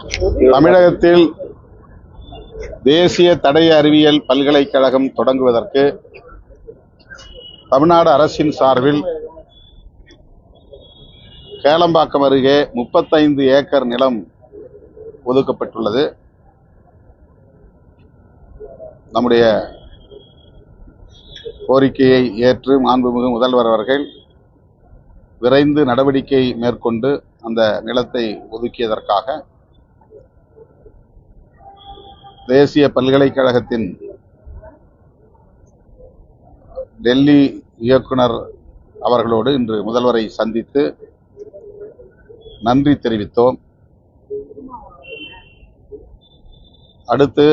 தமிழகத்தில் தேசிய தடய அறிவியல் பல்கலைக்கழகம் தொடங்குவதற்கு தமிழ்நாடு அரசின் சார்பில் கேளம்பாக்கம் அருகே 35 ஏக்கர் நிலம் ஒதுக்கப்பட்டுள்ளது. நம்முடைய கோரிக்கையை ஏற்று மாண்புமிகு முதல்வர் அவர்கள் விரைந்து நடவடிக்கை மேற்கொண்டு அந்த நிலத்தை ஒதுக்கியதற்காக தேசிய பல்கலைக்கழகத்தின் டெல்லி இயக்குனர் அவர்களோடு இன்று முதல்வரை சந்தித்து நன்றி தெரிவித்தோம். அடுத்து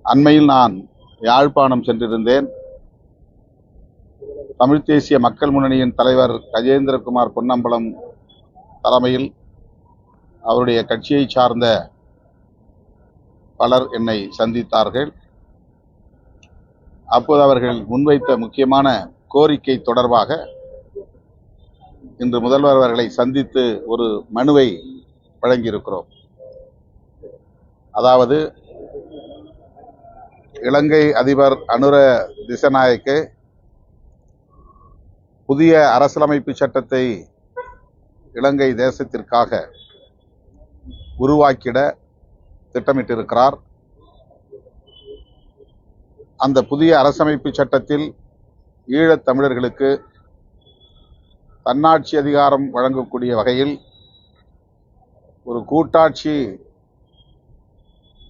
அண்மையில் நான் யாழ்ப்பாணம் சென்றிருந்தேன். தமிழ்த் தேசிய மக்கள் முன்னணியின் தலைவர் கஜேந்திரகுமார் பொன்னம்பலம் தலைமையில் அவருடைய கட்சியை சார்ந்த பலர் என்னை சந்தித்தார்கள். அப்போது அவர்கள் முன்வைத்த முக்கியமான கோரிக்கை தொடர்பாக இன்று முதல்வர் அவர்களை சந்தித்து ஒரு மனுவை வழங்கியிருக்கிறோம். அதாவது இலங்கை அதிபர் அனுர திசநாயக்க புதிய அரசியலமைப்பு சட்டத்தை இலங்கை தேசத்திற்காக உருவாக்கிட திட்டமிட்டிருக்கிறார். அந்த புதிய அரசமைப்பு சட்டத்தில் ஈழத் தமிழர்களுக்கு தன்னாட்சி அதிகாரம் வழங்கக்கூடிய வகையில் ஒரு கூட்டாட்சி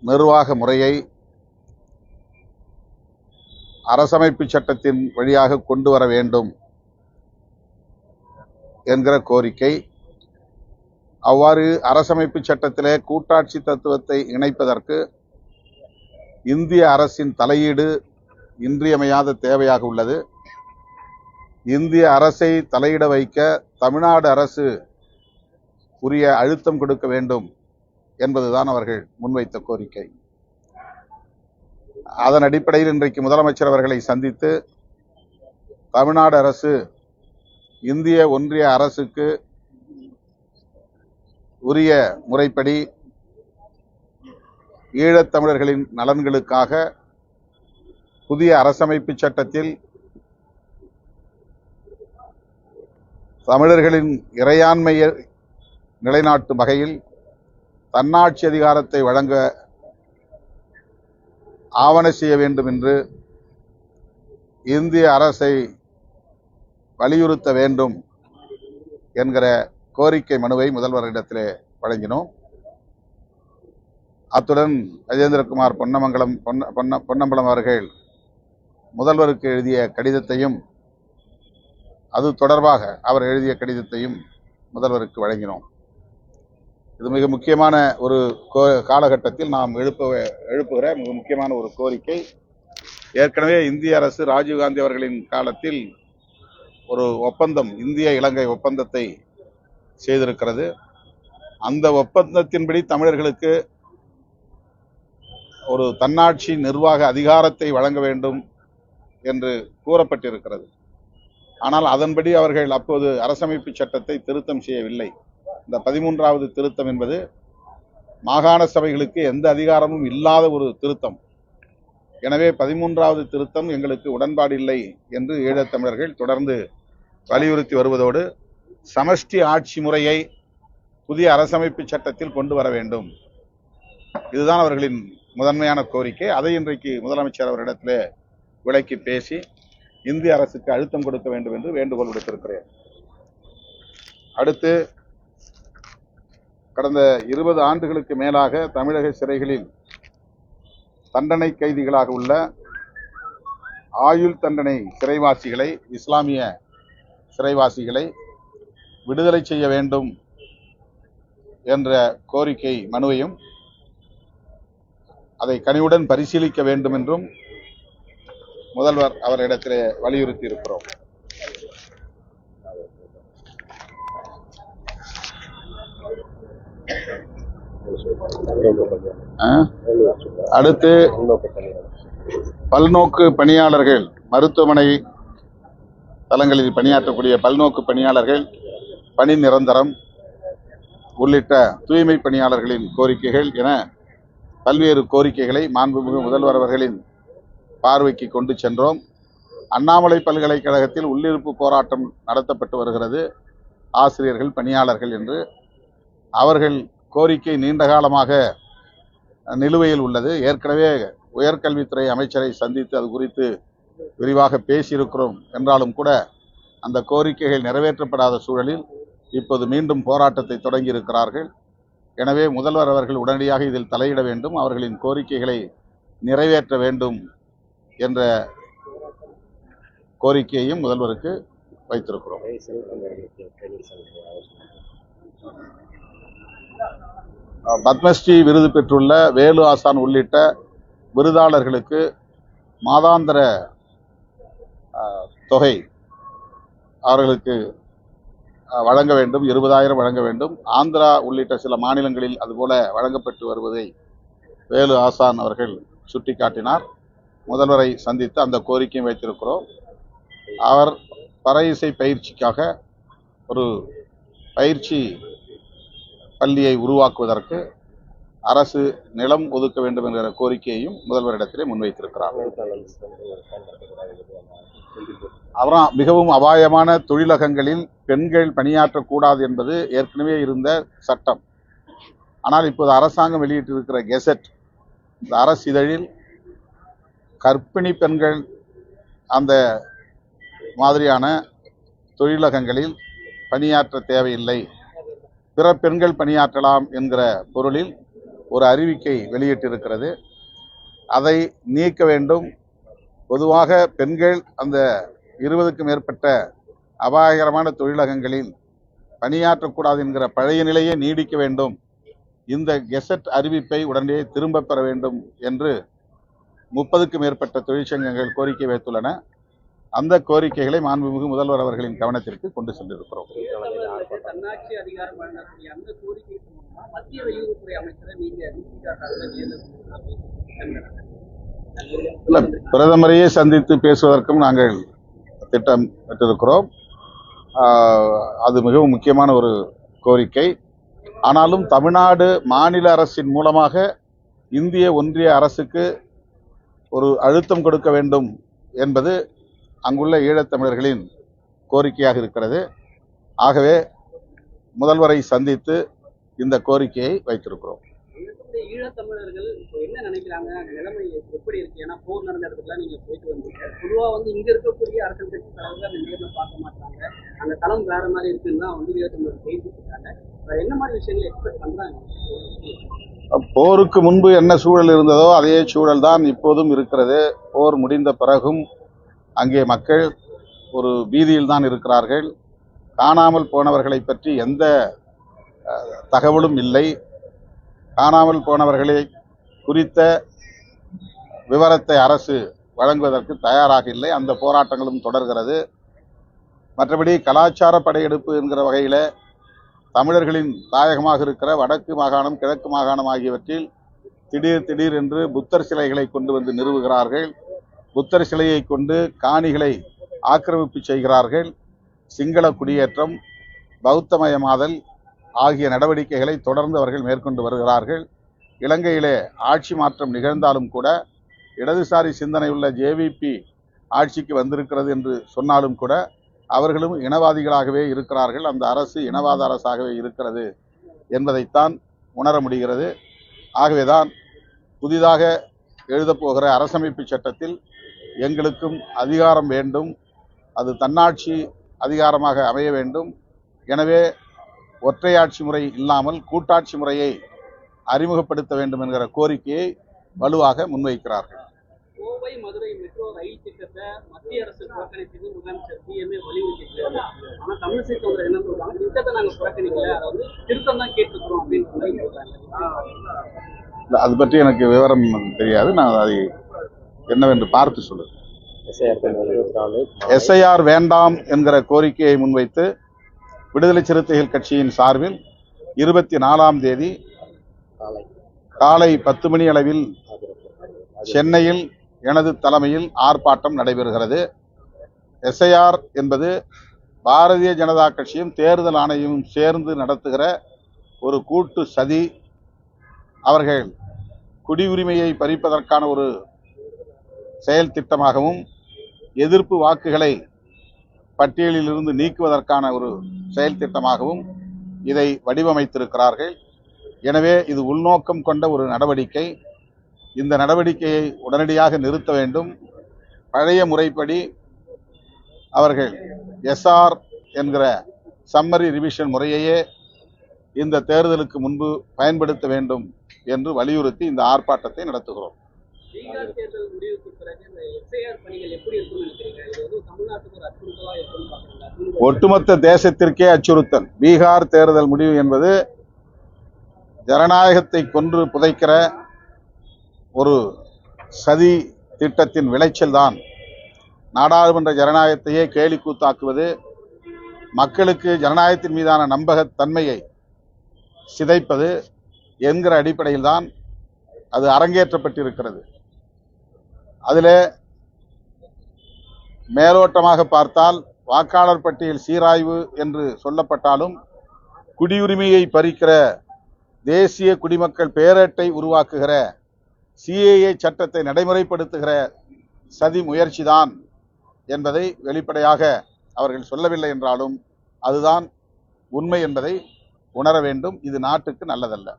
நிர்வாக முறையை அரசமைப்பு சட்டத்தின் வழியாக கொண்டு வர வேண்டும் என்கிற கோரிக்கை. அவ்வாறு அரசமைப்பு சட்டத்திலே கூட்டாட்சி தத்துவத்தை இணைப்பதற்கு இந்திய அரசின் தலையீடு இன்றியமையாத தேவையாக உள்ளது. இந்திய அரசை தலையிட வைக்க தமிழ்நாடு அரசு உரிய அழுத்தம் கொடுக்க வேண்டும் என்பதுதான் அவர்கள் முன்வைத்த கோரிக்கை. அதன் அடிப்படையில் இன்றைக்கு முதலமைச்சர் அவர்களை சந்தித்து தமிழ்நாடு அரசு இந்திய ஒன்றிய அரசுக்கு உரிய முறைப்படி ஈழத்தமிழர்களின் நலன்களுக்காக புதிய அரசமைப்பு சட்டத்தில் தமிழர்களின் இறையாண்மையை நிலைநாட்டும் வகையில் தன்னாட்சி அதிகாரத்தை வழங்க ஆவண செய்ய வேண்டும் என்று இந்திய அரசை வலியுறுத்த வேண்டும் என்கிற கோரிக்கை மனுவை முதல்வரிடத்திலே வழங்கினோம். அத்துடன் கஜேந்திரகுமார் பொன்னம்பலம் அவர்கள் முதல்வருக்கு எழுதிய கடிதத்தையும் அது தொடர்பாக அவர் எழுதிய கடிதத்தையும் முதல்வருக்கு வழங்கினோம். இது மிக முக்கியமான ஒரு காலகட்டத்தில் நாம் எழுப்புகிற மிக முக்கியமான ஒரு கோரிக்கை. ஏற்கனவே இந்திய அரசு ராஜீவ்காந்தி அவர்களின் காலத்தில் ஒரு ஒப்பந்தம், இந்திய இலங்கை ஒப்பந்தத்தை செய்திருக்கிறது. அந்த ஒப்பந்தத்தின்படி தமிழர்களுக்கு ஒரு தன்னாட்சி நிர்வாக அதிகாரத்தை வழங்க வேண்டும் என்று கூறப்பட்டிருக்கிறது. ஆனால் அதன்படி அவர்கள் அப்போது அரசமைப்பு சட்டத்தை திருத்தம் செய்யவில்லை. இந்த 13வது திருத்தம் என்பது மாகாண சபைகளுக்கு எந்த அதிகாரமும் இல்லாத ஒரு திருத்தம். எனவே 13வது திருத்தம் எங்களுக்கு உடன்பாடு இல்லை என்று ஈழத்தமிழர்கள் தொடர்ந்து வலியுறுத்தி வருவதோடு சமஷ்டி ஆட்சி முறையை புதிய அரசமைப்பு சட்டத்தில் கொண்டு வர வேண்டும். இதுதான் அவர்களின் முதன்மையான கோரிக்கை. அதை இன்றைக்கு முதலமைச்சர் அவரிடத்திலே விளக்கி பேசி இந்திய அரசுக்கு அழுத்தம் கொடுக்க வேண்டும் என்று வேண்டுகோள் விடுத்திருக்கிறேன். அடுத்து கடந்த 20 ஆண்டுகளுக்கு மேலாக தமிழக சிறைகளில் தண்டனை கைதிகளாக உள்ள ஆயுள் தண்டனை சிறைவாசிகளை, இஸ்லாமிய சிறைவாசிகளை விடுதலை செய்ய வேண்டும் என்ற கோரிக்கை மனுவையும் அதை கனிவுடன் பரிசீலிக்க வேண்டும் என்றும் முதல்வர் அவரிடத்திலே வலியுறுத்தி இருக்கிறோம். அடுத்து பல்நோக்கு பணியாளர்கள், மருத்துவமனை தளங்களில் பணியாற்றக்கூடிய பல்நோக்கு பணியாளர்கள் பணி நிரந்தரம், உள்ளிட்ட தூய்மை பணியாளர்களின் கோரிக்கைகள் என பல்வேறு கோரிக்கைகளை மாண்புமிகு முதல்வர் அவர்களின் பார்வைக்கு கொண்டு சென்றோம். அண்ணாமலை பல்கலைக்கழகத்தில் உள்ளிருப்பு போராட்டம் நடத்தப்பட்டு வருகிறது. ஆசிரியர்கள், பணியாளர்கள் என்று அவர்கள் கோரிக்கை நீண்ட காலமாக நிலுவையில் உள்ளது. ஏற்கனவே உயர்கல்வித்துறை அமைச்சரை சந்தித்து அது குறித்து விரிவாக பேசியிருக்கிறோம் என்றாலும் கூட அந்த கோரிக்கைகள் நிறைவேற்றப்படாத சூழலில் இப்போது மீண்டும் போராட்டத்தை தொடங்கி இருக்கிறார்கள். எனவே முதல்வர் அவர்கள் உடனடியாக இதில் தலையிட வேண்டும், அவர்களின் கோரிக்கைகளை நிறைவேற்ற வேண்டும் என்ற கோரிக்கையையும் முதல்வருக்கு வைத்திருக்கிறோம். பத்மஸ்ரீ விருது பெற்றுள்ள வேலு ஆசான் உள்ளிட்ட விருதாளர்களுக்கு மாதாந்திர தொகை அவர்களுக்கு வழங்க வேண்டும், 20,000 வழங்க வேண்டும். ஆந்திரா உள்ளிட்ட சில மாநிலங்களில் அதுபோல வழங்கப்பட்டு வருவதை வேலு ஆசான் அவர்கள் சுட்டிக்காட்டினார். முதல்வரை சந்தித்து அந்த கோரிக்கையை வைத்திருக்கிறோம். அவர் பறை இசை பயிற்சிக்காக ஒரு பயிற்சி பள்ளியை உருவாக்குவதற்கு அரசு நிலம் ஒதுக்க வேண்டும் என்கிற கோரிக்கையையும் முதல்வரிடத்திலே முன்வைத்திருக்கிறார். அப்புறம் மிகவும் அபாயமான தொழிலகங்களில் பெண்கள் பணியாற்றக்கூடாது என்பது ஏற்கனவே இருந்த சட்டம். ஆனால் இப்போது அரசாங்கம் வெளியிட்டிருக்கிற கெசட், இந்த அரசிதழில் கர்ப்பிணி பெண்கள் அந்த மாதிரியான தொழிலகங்களில் பணியாற்ற தேவையில்லை, பிற பெண்கள் பணியாற்றலாம் என்கிற பொருளில் ஒரு அறிவிக்கை வெளியிட்டிருக்கிறது. அதை நீக்க வேண்டும். பொதுவாக பெண்கள் அந்த 20க்கும் மேற்பட்ட அபாயகரமான தொழிலகங்களில் பணியாற்றக்கூடாது என்கிற பழைய நிலையை நீடிக்க வேண்டும். இந்த கெசட் அறிவிப்பை உடனே திரும்ப பெற வேண்டும் என்று 30க்கும் மேற்பட்ட தொழிற்சங்கங்கள் கோரிக்கை வைத்துள்ளன. அந்த கோரிக்கைகளை மாண்புமிகு முதல்வர் அவர்களின் கவனத்திற்கு கொண்டு சென்றிருக்கிறோம். பிரதமரையே சந்தித்து பேசுவதற்கும் நாங்கள் திட்டமிட்டிருக்கிறோம். அது மிகவும் முக்கியமான ஒரு கோரிக்கை. ஆனாலும் தமிழ்நாடு மாநில அரசின் மூலமாக இந்திய ஒன்றிய அரசுக்கு ஒரு அழுத்தம் கொடுக்க வேண்டும் என்பது அங்குள்ள ஈழத்தமிழர்களின் கோரிக்கையாக இருக்கிறது. ஆகவே முதல்வரை சந்தித்து இந்த கோரிக்கையை வைத்திருக்கிறோம். ஈழத்தமிழர்கள் என்ன நினைக்கிறாங்க, நிலைமை எப்படி இருக்கு? ஏன்னா போர் நடந்த இடத்துல நீங்க போயிட்டு வந்தீங்க. பொதுவா இங்க இருக்கக்கூடிய அரசியல் கட்சி தலைவர்கள் நேர்ல பார்க்க மாட்டாங்க, அந்த தளம் வேற மாதிரி இருக்குன்னு தான் ஈழத்தமிழர்கள் பேசிட்டு இருக்காங்க. என்ன மாதிரி விஷயங்களை எக்ஸ்பெக்ட் பண்றாங்க? போருக்கு முன்பு என்ன சூழல் இருந்ததோ அதே சூழல் தான் இப்போதும் இருக்கிறது. போர் முடிந்த பிறகும் அங்கே மக்கள் ஒரு பீதியில் தான் இருக்கிறார்கள். காணாமல் போனவர்களை பற்றி எந்த தகவலும் இல்லை. காணாமல் போனவர்களை குறித்த விவரத்தை அரசு வழங்குவதற்கு தயாராக இல்லை. அந்த போராட்டங்களும் தொடர்கிறது. மற்றபடி கலாச்சார படையெடுப்பு என்கிற வகையில் தமிழர்களின் தாயகமாக இருக்கிற வடக்கு மாகாணம், கிழக்கு மாகாணம் ஆகியவற்றில் திடீர் என்று புத்தர் சிலைகளை கொண்டு வந்து நிறுவுகிறார்கள். புத்தர் சிலையை கொண்டு காணிகளை ஆக்கிரமிப்பு செய்கிறார்கள். சிங்கள குடியேற்றம், பௌத்தமயமாதல் ஆகிய நடவடிக்கைகளை தொடர்ந்து அவர்கள் மேற்கொண்டு வருகிறார்கள். இலங்கையிலே ஆட்சி மாற்றம் நிகழ்ந்தாலும் கூட இடதுசாரி சிந்தனையுள்ள ஜேவிபி ஆட்சிக்கு வந்திருக்கிறது என்று சொன்னாலும் கூட அவர்களும் இனவாதிகளாகவே இருக்கிறார்கள். அந்த அரசு இனவாத அரசாகவே இருக்கிறது என்பதைத்தான் உணர முடிகிறது. ஆகவேதான் புதிதாக எழுதப்போகிற அரசமைப்பு சட்டத்தில் எங்களுக்கும் அதிகாரம் வேண்டும், அது தன்னாட்சி அதிகாரமாக அமைய வேண்டும். எனவே ஒற்றையாட்சி முறை இல்லாமல் கூட்டாட்சி முறையை அறிமுகப்படுத்த வேண்டும் என்கிற கோரிக்கையை வலுவாக முன்வைக்கிறார்கள். கோவை மதுரை மெட்ரோ ரயில் திட்டத்தை மத்திய அரசு புறக்கணித்தது முதலமைச்சர் சிஎம்ஏ வலியுறுத்திக்கிறார். ஆனால் தமிழிசை சோதரர் என்ன சொல்றாங்க, திட்டத்தை நாங்கள் புறக்கணிக்கல, அதாவது திருத்தம் தான் கேட்டிருக்கிறோம் அப்படின்னு சொல்றாங்க. அது பற்றி எனக்கு விவரம் தெரியாது. நான் அதை என்னவென்று பார்த்து சொல்லுங்கள். எஸ்ஐஆர் வேண்டாம் என்கிற கோரிக்கையை முன்வைத்து விடுதலை சிறுத்தைகள் கட்சியின் சார்பில் 24ஆம் தேதி காலை 10 மணி அளவில் சென்னையில் எனது தலைமையில் ஆர்ப்பாட்டம் நடைபெறுகிறது. எஸ்ஐஆர் என்பது பாரதிய ஜனதா கட்சியும் தேர்தல் ஆணையமும் சேர்ந்து நடத்துகிற ஒரு கூட்டு சதி. அவர்கள் குடியுரிமையை பறிப்பதற்கான ஒரு செயல் திட்டமாகவும் எதிர்ப்பு வாக்குகளை பட்டியலில் இருந்து நீக்குவதற்கான ஒரு செயல் திட்டமாகவும் இதை வடிவமைத்திருக்கிறார்கள். எனவே இது உள்நோக்கம் கொண்ட ஒரு நடவடிக்கை. இந்த நடவடிக்கையை உடனடியாக நிறுத்த வேண்டும். பழைய முறைப்படி அவர்கள் எஸ்ஆர் என்கிற சம்மரி ரிவிஷன் முறையையே இந்த தேர்தலுக்கு முன்பு பயன்படுத்த வேண்டும் என்று வலியுறுத்தி இந்த ஆர்ப்பாட்டத்தை நடத்துகிறோம். பீகார் தேர்தல் முடிவுக்கு பிறகு இந்த எஸ்ஐஆர் பணிகள் எப்படி இருக்கும்னு நினைக்கிறீங்க? இது வந்து தமிழ்நாட்டுக்கு ஒரு அச்சுறுத்தலா இருக்கும்னு பாக்குறீங்களா? ஒட்டுமொத்த தேசத்திற்கே அச்சுறுத்தல். பீகார் தேர்தல் முடிவு என்பது ஜனநாயகத்தை கொன்று புதைக்கிற ஒரு சதி திட்டத்தின் விளைச்சல் தான். நாடாளுமன்ற ஜனநாயகத்தையே கேலி கூத்தாக்குவது, மக்களுக்கு ஜனநாயகத்தின் மீதான நம்பகத்தன்மையை சிதைப்பது என்கிற அடிப்படையில் தான் அது அரங்கேற்றப்பட்டிருக்கிறது. அதிலே மேலோட்டமாக பார்த்தால் வாக்காளர் பட்டியல் சீராய்வு என்று சொல்லப்பட்டாலும் குடியுரிமையை பறிக்கிற தேசிய குடிமக்கள் பேரட்டை உருவாக்குகிற சிஏஏ சட்டத்தை நடைமுறைப்படுத்துகிற சதி முயற்சிதான் என்பதை வெளிப்படையாக அவர்கள் சொல்லவில்லை என்றாலும் அதுதான் உண்மை என்பதை உணர வேண்டும். இது நாட்டுக்கு நல்லதல்ல.